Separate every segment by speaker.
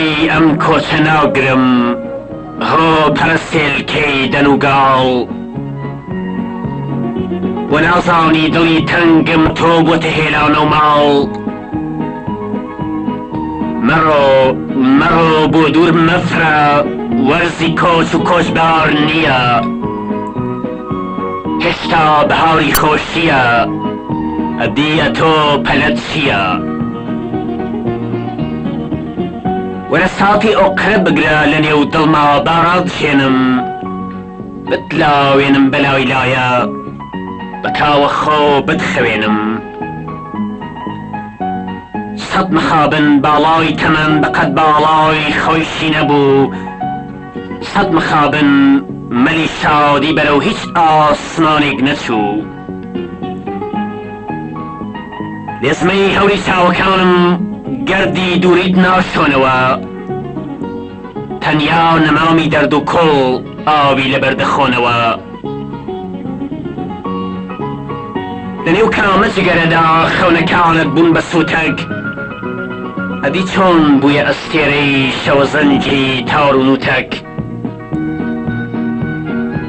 Speaker 1: بەرگەی ئەم کۆچە ناگرم هۆ پەرستێلکەی دەنووگاڵ و نازانی دڵی تەنگم تۆ بۆتە هێلانە و ماڵ مەڕۆ بۆ دوور مەفرە وەرزی کۆچ و کۆچبار نییە هێشتا بەهاری خۆشیە ئەدیە تۆ پەلەت چییە وەرە ساڵی ئۆقرە بگرە لە نێو دڵما باڕادشێنم بتلاوێنم بەلای لایە بە تاوە خۆ بتخەوێنم سەد مخابن باڵای تەمەن بەقەد باڵای خۆیشی نەبوو سەد مخابن مەلی شادی بەرەو هیچ ئاسمانێک نەچوو لێزمەی هەوری چاوەکانم گەردی دووریت ناشۆنەوە تەنیا نەمامی دەرد و کۆڵ ئاوی لەبەر دەخۆنەوە لەنێو کامە جگەرەدا خەونەکانت بوون بە سووتەک ئەدی چۆن بوویە ئەستێرەی شەوەزەنجی تاڕ و نوتەک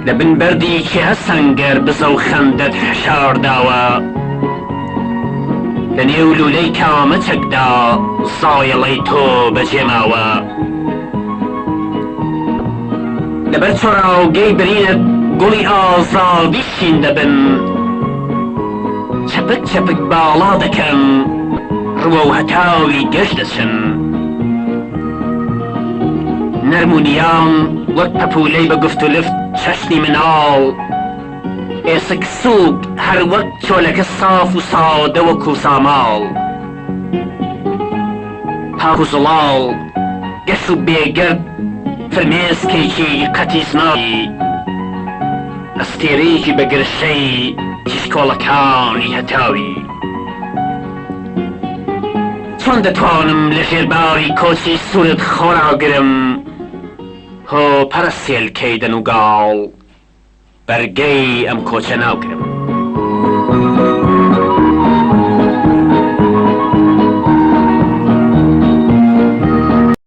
Speaker 1: لە بن بەردی کێ هەسەنگەر بزە و خەندەت حشارداوە لە نێو لولەی کامەچەکدا زایەڵەی تۆ بەجێماوە لەبەر چۆراوگەی برینت گوڵی ئازادی شین دەبن چەپک چەپک باڵا دەکەن ڕوە و هەتاوی گەشت دەچن نەرمونیان وەک پەپولەی بە گفت و لفت چەشنی مناڵ ئێسک سووک هەر وەک چۆلەکە ساف و سادە وەکو ساماڵ پاک و زڵاڵ گەش و بێگەرد فرمێسکێکی قەتیزناوی ئەستێرەیەکی بە گرشەی تیشکۆڵەکانی هەتاوی چۆن دەتوانم لە ژێرباری کۆچی سوورت خۆراگرم هۆ پەرستێلکەی دەنووگاڵ بەرگەی ئەم کۆچە ناوگرم